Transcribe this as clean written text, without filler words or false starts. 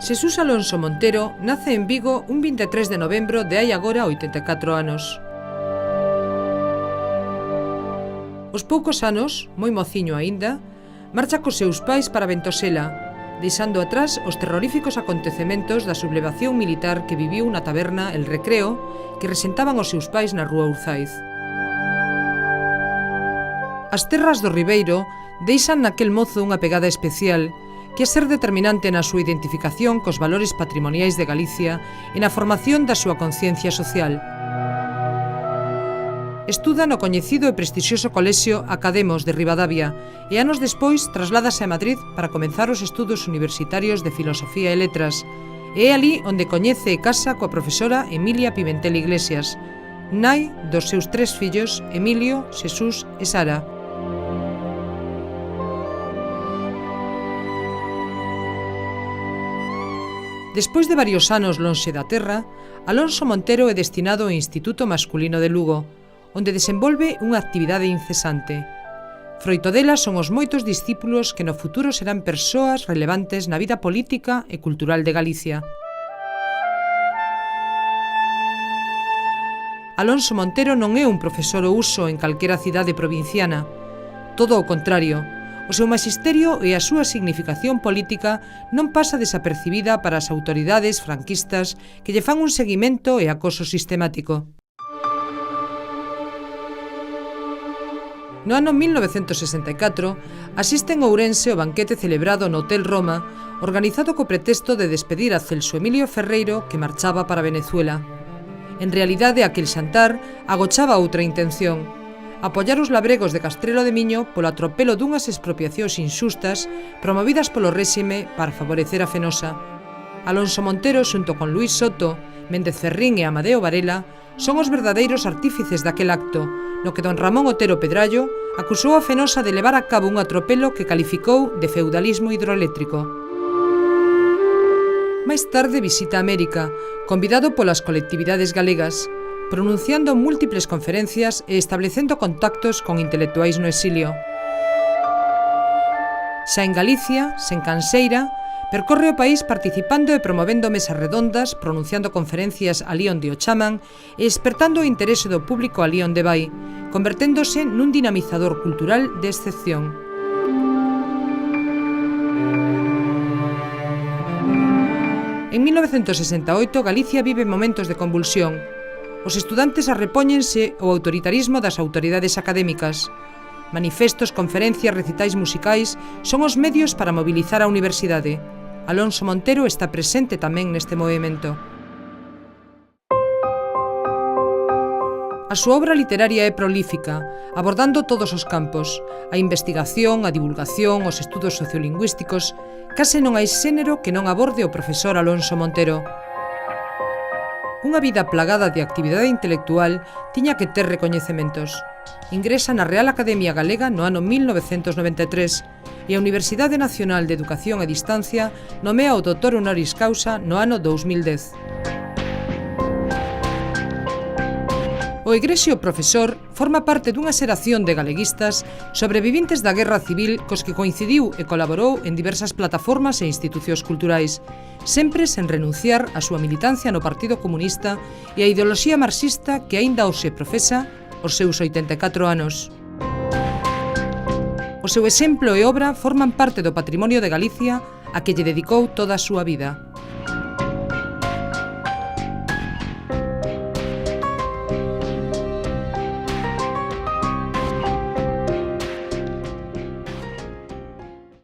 Xesús Alonso Montero nace en Vigo un 23 de novembro de hai agora 84 anos. Aos poucos anos, moi mociño aínda, marcha cos seus pais para Ventosela, deixando atrás os terroríficos acontecementos da sublevación militar que viviu na taberna El Recreo que resentaban os seus pais na rúa Urzaiz. As terras do Ribeiro deixan naquel mozo unha pegada especial que é ser determinante na súa identificación cos valores patrimoniais de Galicia e na formación da súa conciencia social. Estuda no coñecido e prestixioso colexio Academos de Ribadavia e anos despois trasládase a Madrid para comenzar os estudos universitarios de Filosofía e Letras, e é ali onde coñece e casa coa profesora Emilia Pimentel Iglesias, nai dos seus 3 fillos Emilio, Xesús e Sara. Despois de varios anos lonxe da terra, Alonso Montero é destinado ao Instituto Masculino de Lugo, onde desenvolve unha actividade incesante. Froito dela son os moitos discípulos que no futuro serán persoas relevantes na vida política e cultural de Galicia. Alonso Montero non é un profesor ao uso en calquera cidade provinciana. Todo o contrario, o seu magisterio e a súa significación política non pasa desapercibida para as autoridades franquistas que lle fan un seguimento e acoso sistemático. No ano 1964, asiste en Ourense o banquete celebrado no Hotel Roma, organizado co pretexto de despedir a Celso Emilio Ferreiro, que marchaba para Venezuela. En realidade, aquel xantar agochaba outra intención: apoiar os labregos de Castrelo de Miño polo atropelo dunhas expropiacións inxustas promovidas polo réxime para favorecer a Fenosa. Alonso Montero, xunto con Luís Soto, Méndez Ferrín e Amadeo Varela, son os verdadeiros artífices daquel acto, no que don Ramón Otero Pedrallo acusou a Fenosa de levar a cabo un atropelo que calificou de feudalismo hidroeléctrico. Máis tarde visita América, convidado polas colectividades galegas, pronunciando múltiples conferencias e establecendo contactos con intelectuais no exilio. Xa en Galicia, sen canseira, percorre o país participando e promovendo mesas redondas, pronunciando conferencias alí onde o chaman e despertando o interese do público alí onde vai, converténdose nun dinamizador cultural de excepción. En 1968, Galicia vive momentos de convulsión. Os estudantes arrepóñense ao autoritarismo das autoridades académicas. Manifestos, conferencias, recitais musicais son os medios para mobilizar a universidade. Alonso Montero está presente tamén neste movimento. A súa obra literaria é prolífica, abordando todos os campos: a investigación, a divulgación, os estudos sociolingüísticos. Case non hai xénero que non aborde o profesor Alonso Montero. Unha vida plagada de actividade intelectual tiña que ter recoñecementos. Ingresa na Real Academia Galega no ano 1993 e a Universidade Nacional de Educación a Distancia nomea o doutor honoris causa no ano 2010. O egrexio profesor forma parte dunha xeración de galeguistas sobrevivintes da Guerra Civil cos que coincidiu e colaborou en diversas plataformas e institucións culturais, sempre sen renunciar á súa militancia no Partido Comunista e á ideoloxía marxista que aínda hoxe profesa os seus 84 anos. O seu exemplo e obra forman parte do patrimonio de Galicia a que lle dedicou toda a súa vida.